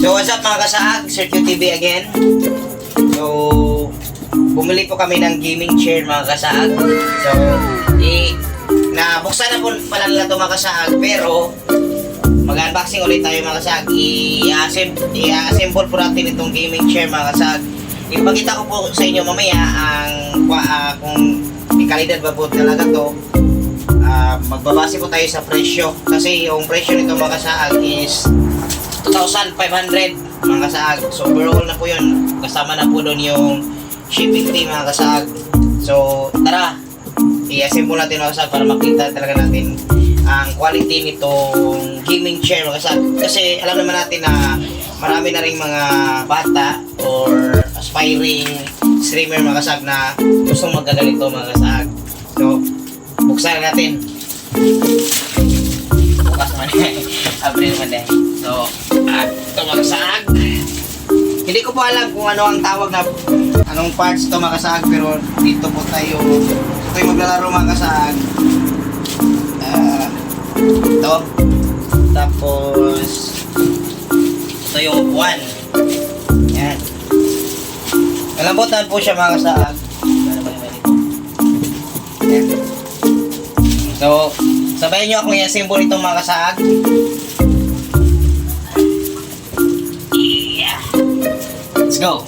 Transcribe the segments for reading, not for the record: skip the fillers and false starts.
So what's up mga kasaag, Sir QTV again. So bumili po kami ng gaming chair mga kasaag. So nabuksan na po pala nila ito mga kasaag, pero mag-unboxing ulit tayo mga kasaag. I-assemble po natin itong gaming chair mga kasaag. Ipakita ko po sa inyo mamaya ang kung may kalidad ba po talaga to. Magbabase po tayo sa presyo, kasi yung presyo nito mga kasaag is 2,500 mga kasaag. So overall na po yun, kasama na po doon yung shipping fee mga kasaag. So tara, i-assemble natin mga kasaag para makita talaga natin ang quality nitong gaming chair mga kasaag. Kasi alam naman natin na marami na rin mga bata or aspiring streamer mga kasaag na gustong magaganito mga kasaag. So buksan na natin. Bukas man eh. April man eh. So, ito mga kasaag. Hindi ko po alam kung ano ang tawag na anong parts ito mga kasaag, pero dito po tayo. Ito yung maglalaro mga kasaag. Ito. Tapos ito yung upuan. Yan. Malambutan po siya mga kasaag. Yan. So, sabayan nyo ako i-assemble itong mga kasaag. Yeah. Let's go.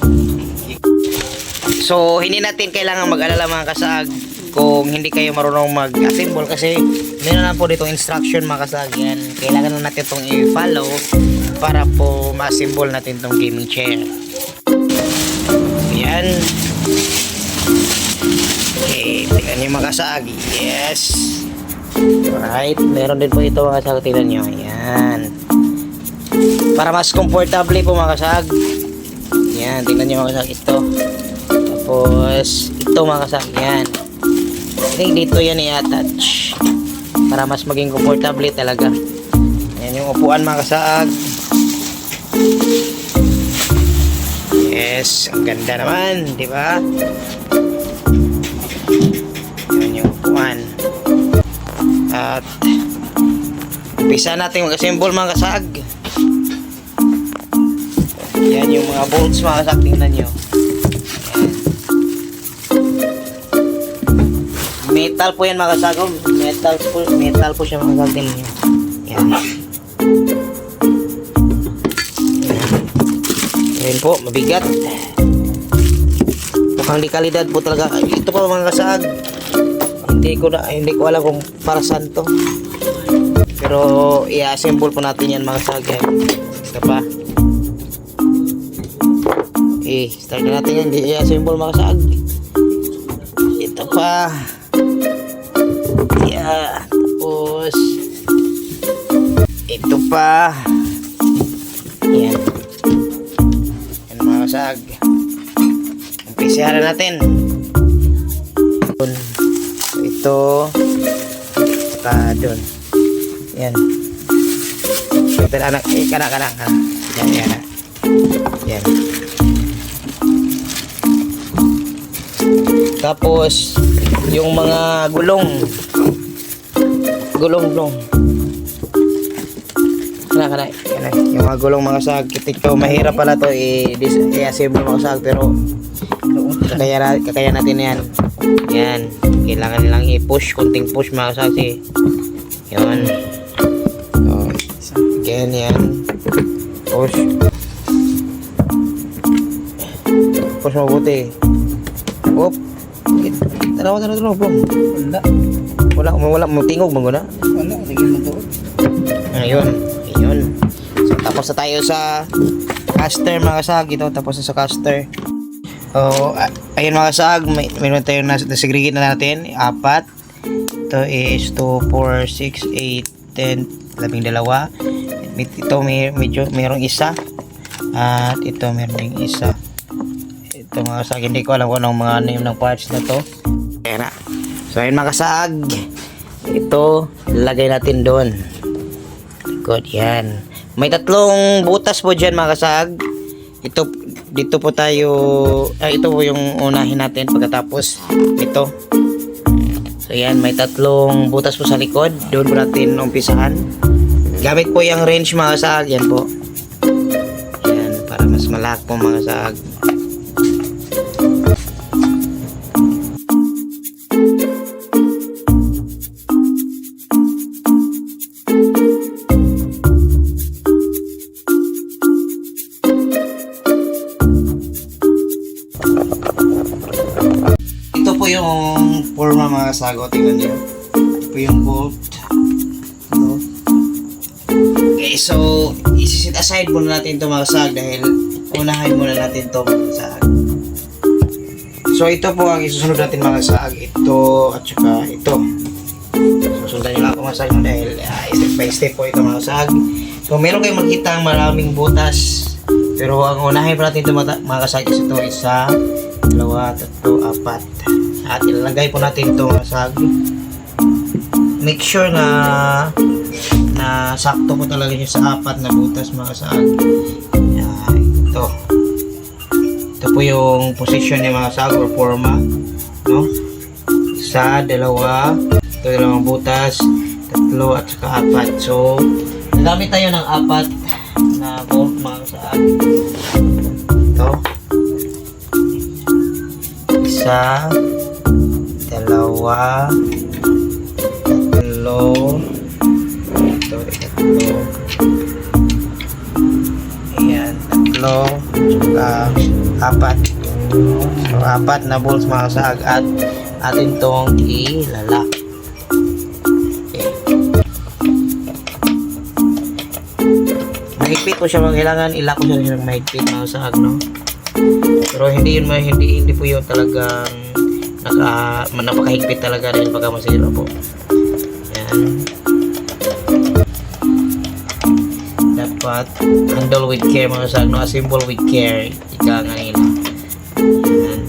So, hindi natin kailangan mag-alala mga kasaag kung hindi kayo marunong mag-assemble, kasi meron na po ditong instruction mga kasaag. Yan. Kailangan na natin itong i-follow para po ma-assemble natin itong gaming chair. Yan. Okay, tingnan nyo mga kasaag. Yes. Alright, meron din po ito mga kasaag, tingnan nyo. Ayan. Para mas comfortable po mga kasaag. Ayan, tingnan nyo mga kasaag, ito. Tapos, ito mga kasaag, ayan. I think dito yan i-attach para mas maging comfortable talaga. Ayan yung upuan mga kasaag. Yes, ang ganda naman, di ba? Ayan yung upuan. At umpisa natin mag-assemble mga kasaag. Yan yung mga bolts mga kasaag, tingnan nyo. Yan. Metal po yan mga kasaag. Metal po siya mga kasaag, tingnan nyo. Yan. Yan po, mabigat. Mukhang di kalidad po talaga. Ito po mga kasaag, hindi ko alam kung para saan to, pero i-assemble po natin yan mga kasaag. Ito pa, start na natin yan. I-assemble mga kasaag. Ito pa, yeah. Tapos ito pa, yan. Yan mga kasaag, umpisahan na natin. Ito doon. Yan. Ito anak, kana. Yan. Yan. Tapos yung mga gulong. Kana. Yung mga gulong mga sag. Ito mahirap pala to i-assemble mga sag, pero kaya natin yan. Yan. Kailangan nilang i-push, kunting push mga kasaag. Yun. So, again yan. Push. Push mabuti. Oop. Tanaw. Wala. Tingog mo na. Wala. Tingin mo to. Ayun. So, tapos na tayo sa caster mga kasaag. Ito, tapos na sa caster. Ayun mga kasaag, meron tayo na segregate na natin, 4. Ito is 2, 4, 6, 8, 10, 12. Ito medyo merong isa. At ito meron ding isa. Ito mga kasaag, hindi ko alam kung anong mga name ng parts na to. Ayan na. So ayun mga kasaag, ito lagay natin doon. Good, yan. May 3 butas po dyan mga kasaag. Dito po tayo, ito po yung unahin natin, pagkatapos ito. So yan, may 3 butas po sa likod. Doon po natin umpisahan. Gamit po yung wrench mga kasaag, yan po. malak po mga saag. Ito po yung forma mga sago. Tingnan nyo. Ito po yung bolt. Ano? Okay, so isi-set aside muna natin ito mga sag dahil unahin muna natin ito mga sag. So ito po ang isusunod natin mga sag. Ito at saka ito. Susundan nyo lang ako mga sag dahil step by step po ito mga sag. So meron kayong makita maraming butas. Pero ang unahin pa natin ito mga kasag is ito. Isa, dalawa, tatlo, apat. At ilalagay po natin ito mga sag. Make sure na sakto po talaga siya sa apat na butas mga sag. Ito. Ito po yung position ng mga sag or forma. No? Isa, dalawa, ito dalawang butas, tatlo at saka apat. So, nagamit tayo ng apat na bolt mga sag. Ito. Isa, dalawa, tatlo, ito, tatlo, ayan, tatlo, saka apat. So, apat na bolts mga saag at atin tong ilalak. Okay. Mahigpit po siya, kailangan ilak ko siya ng mahigpit mga saag, no? Pero hindi po yun talagang napakahigpit talaga dahil baka masira po. Yan. Dapat handle with care mga sag, no? Assemble with care. Ika nga nila. Yan.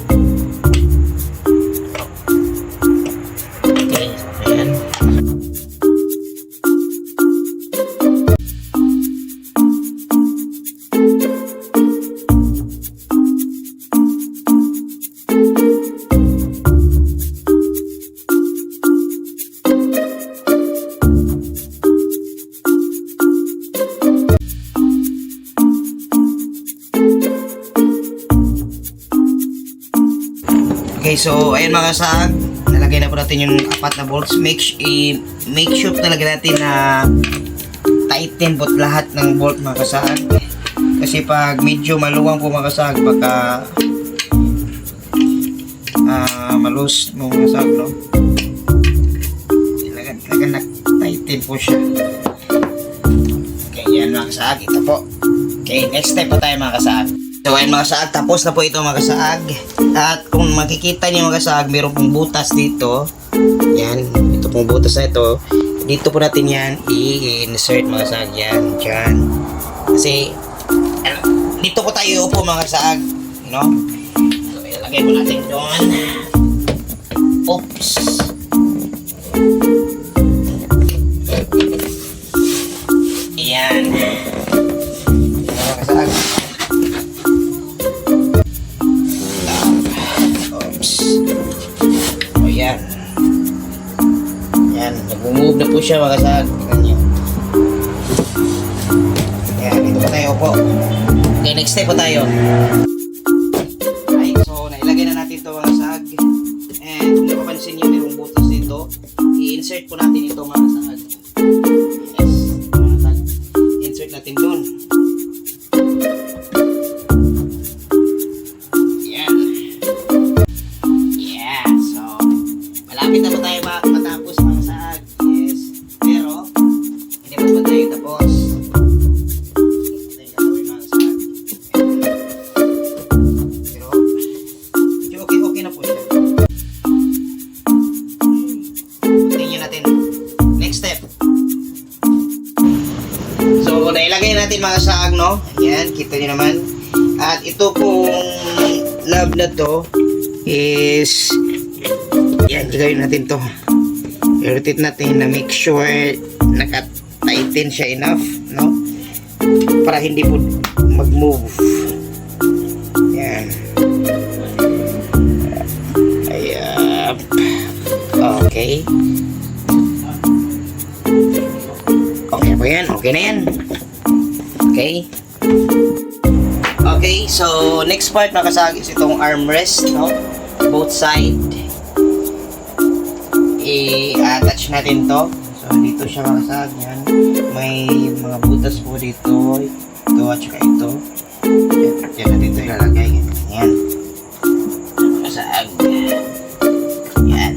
Okay. Ayan. Okay, so ayun mga sag, nalagay na po natin yung apat na bolts. Make sure talaga natin na tighten po lahat ng bolt mga kasag. Kasi pag medyo maluwang po mga kasag, baka malus mo mga kasag, no? Talaga na-tighten po siya. Okay, yan mga kasag, ito po. Okay, next step po tayo mga kasag. So ayun mga kasaag, tapos na po ito mga kasaag. At kung makikita niyo mga kasaag, mayroon pong butas dito. Yan, ito pong butas na ito. Dito po natin yan i-insert mga kasaag. Yan, dyan. Kasi dito po tayo upo mga kasaag, no? So ilagay po natin doon. Oops. Yan. Mga kasaag. O yan. Yan, nag-move na po siya mga kasag. Tingnan nyo. Yan, dito pa tayo po. Okay, next step po tayo. Right, so nailagay na natin ito mga kasag. And kung napapansin nyo, mayroong butas dito. I-insert po natin ito mga kasag. Yes, mga kasag. Insert natin doon. Malapit na po tayo matapos mga saag. Yes. Pero, hindi pa tayo tapos. Ito yung gagawin mga saag. Pero, medyo okay na po siya. Continue natin. Next step. So, nailagay natin mga saag, no? Ayan, kita nyo naman. At ito pong lab na to is yan, gagawin natin to. I-rotate natin na make sure naka-tighten siya enough, no? Para hindi po mag-move. Yan. Ayan. Okay. Okay po yan. Okay na yan. Okay. Okay, so next part mga kasag is itong armrest, no? Both side. I-attach natin to. So dito siya mga kasag, yan. May mga butas po dito. Ito at saka ito. Yan na dito ilalagay. Yan. Kasag. Yan.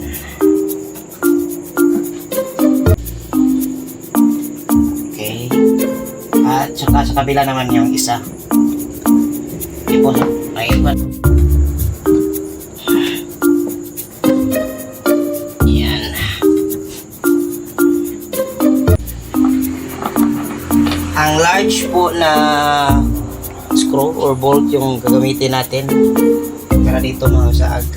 Okay. At saka sa kabila naman yung isa. Hindi po, naiwan. Yan. Ang large po na screw or bolt yung gagamitin natin para dito mga saag.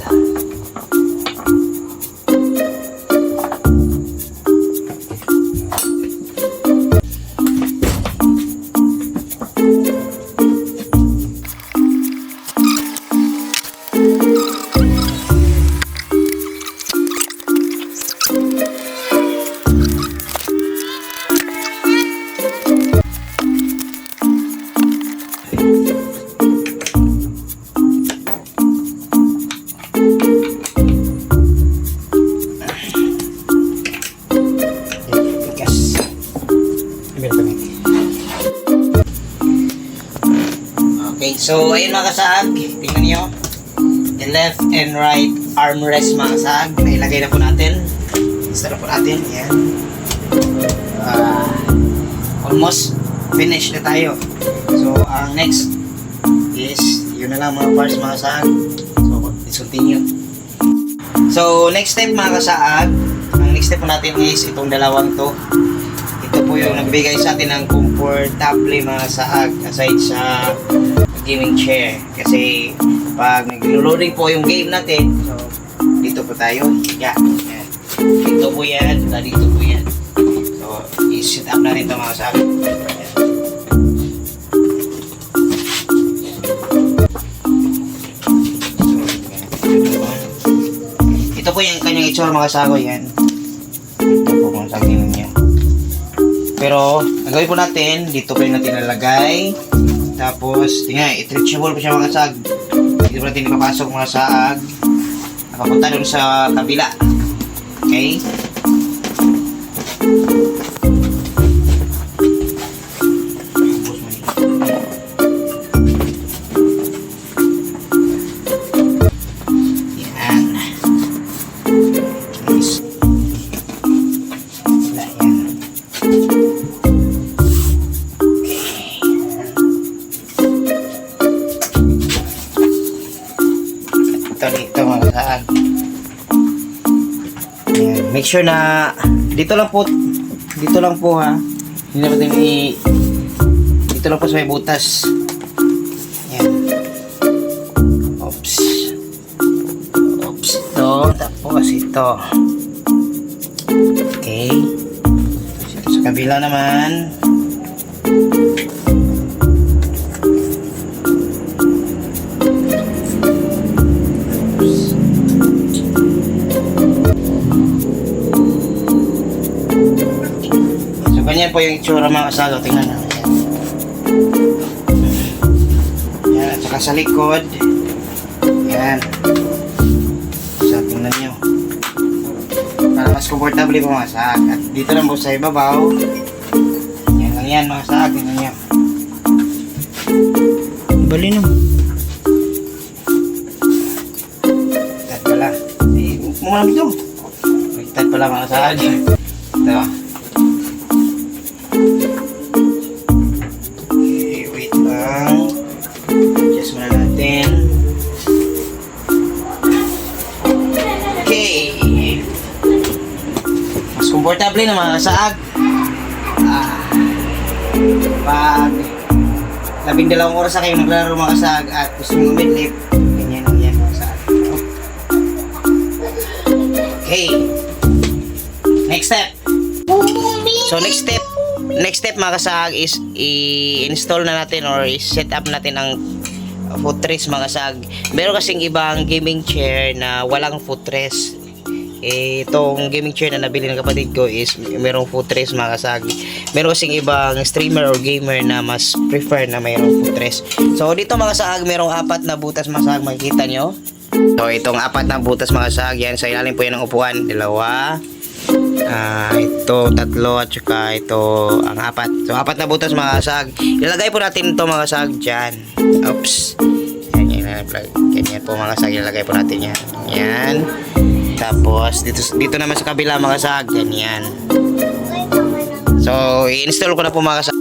Okay, so ayun mga kasag, tingnan nyo the left and right armrest mga kasag, nailagay na po natin. Install na po natin, yan. Almost finished na tayo. So ang next is yun na lang mga parts mga kasag. So let's continue. So next step mga kasag, ang next step po natin is itong dalawang to. Ito po yung nagbigay sa atin ng comfortable mga saag aside sa gaming chair. Kasi pag nag-loading po yung game natin, so dito po tayo. Yeah. Yan. Dito po yan. Dito po yan. So i-set up na rin ito mga saag. Ito po yung kanyang itsura mga sago yan. Ito po kung saan tingnan nyo. Pero, ang gawin po natin, dito po yung natin nalagay. Tapos, tingnan, i-reachable po siya mga sag. Dito po natin ipapasok mga saag. Nakapunta doon sa kabila. Okay? Yan. Please. Dito mga saag. Make sure na dito lang po ha. Hindi natin dito lang po sa may butas. Yan. Oops. Ito. Tapos ito. Okay. Ito sa kabila naman. Ganyan po yung itsura mga kasalo. Tingnan na. Yan. At saka sa likod. Yan. So, tingnan nyo. Para mas comfortable po mga saag. At dito lang po sa ibabaw. Yan lang yan mga saag. Tingnan nyo. Bali no. Tad pala. Muna dito. Tad pala mga saag. Ito. Adjust muna natin. Okay. Mas komportable na mga saag. Pag 12 oras na kayo naglaro mga saag at gusto nyo umidlip, ganyan lang yan mga saag. Okay. Next step. So next step mga kasag is i-install na natin or i-set up natin ang footrest mga kasag. Meron kasing ibang gaming chair na walang footrest. itong gaming chair na nabili ng kapatid ko is merong footrest mga kasag. Meron kasing ibang streamer or gamer na mas prefer na mayroong footrest. So dito mga kasag, merong 4 na butas mga kasag, makikita nyo. So itong 4 na butas mga kasag, yan sa ilalim po yan ng upuan, 2, ito 3 at saka ito ang 4. So 4 na butas mga kasag. Ilalagay po natin ito mga kasag dyan. Oops. Ganyan po mga kasag, ilalagay po natin yan. Yan. Tapos dito naman sa kabila mga kasag, ganyan. So i-install ko na po mga kasag.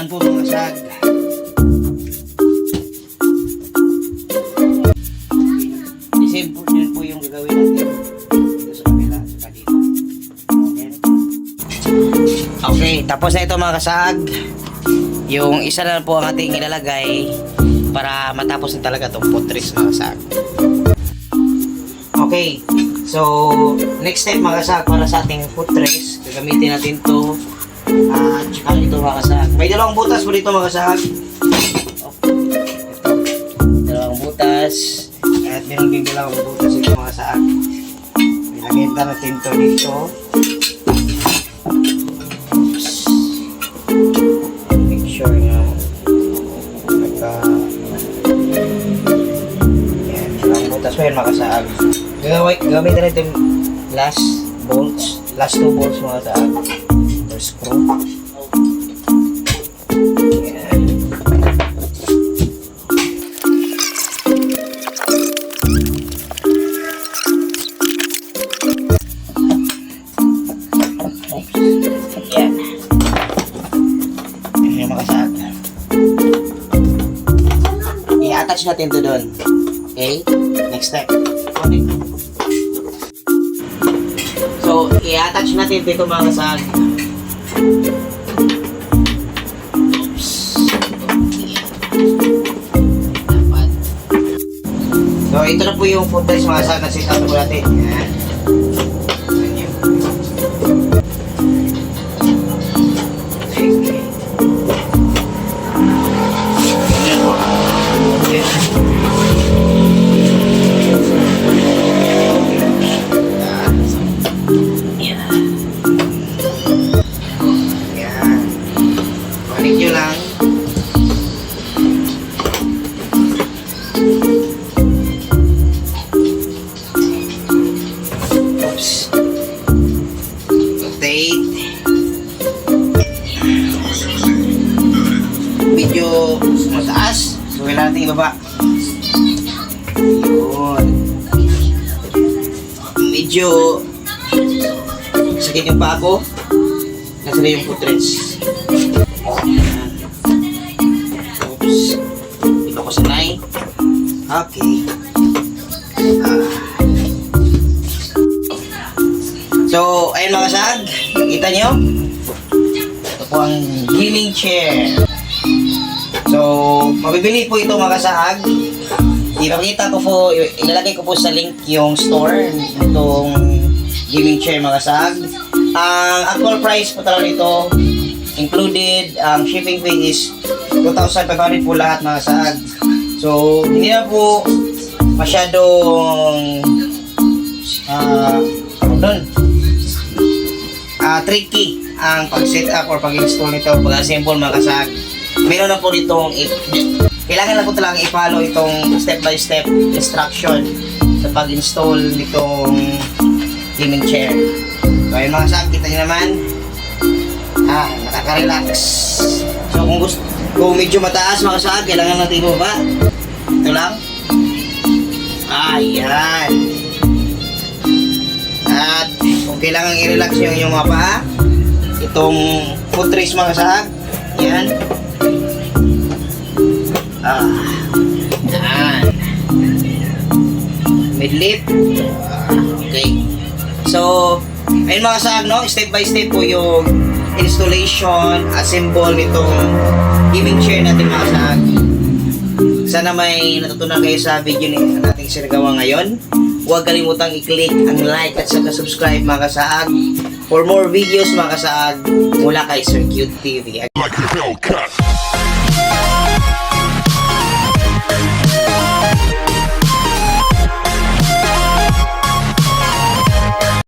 Po mga kasag. Same po yun po yung gagawin natin dito sa kabila, saka dito. Okay, tapos na ito mga kasag. Yung isa na po ang ating ilalagay para matapos na talaga itong footrest mga kasag. Okay, so next step mga kasag, para sa ating footrest, gagamitin natin to. Tsaka ito mga kasag. May 2 butas po dito mga kasag. Ito, 2 butas. At meron din 2 butas dito mga kasag. Ilagay natin ito dito. Oops. Make sure na yan, 2 butas po yan mga kasag. Gamitin natin last 2 bolts mga kasag. Screw. Yan. Yan. Yan yung makasag. I-attach natin to doon. Okay? Next step. Okay. So, i-attach natin dito mga kasag. Oops. Dapat. So ito na po yung footrest mga kasag na set up po natin. Yan. Okay. Yan po. Nyo lang. Oops. Rotate. Medyo mataas. So kailangan natin ibaba. Yun. Medyo sakit yung paa ko. Nasa na yung footrest. Oops. Hindi ko sanay. Okay. So, ayun mga kasag. Nakita nyo? Ito po ang gaming chair. So, mabibili po ito mga kasag. Ipakita ko po, ilalagay ko po sa link yung store itong gaming chair mga kasag. Ang actual price po talaga nito, included, ang shipping fee is 2,500 po lahat mga kasag. So, hindi na po masyadong tricky ang pag-set up or pag-install nito, pag-assemble mga kasag. Meron na po ditong kailangan lang po talagang i-follow itong step-by-step instruction sa pag-install nitong gaming chair. So ayun mga kasag, kita nyo naman, nakaka-relax. So kung medyo mataas mga kasag, kailangan natin ibaba. Ito lang. Ayan. At kung kailangan i-relax yung inyong mga paa, itong footrest mga kasag, yan. Yan. Mid-lip. Okay. So, Ayun mga kasaag, no? Step by step po yung installation, assemble nitong gaming chair natin mga kasaag. Sana may natutunan kayo sa video nating sinagawa ngayon. Huwag kalimutang i-click ang like at saka subscribe mga kasaag for more videos mga kasaag mula kay Sir Cute TV. Like a Hellcat.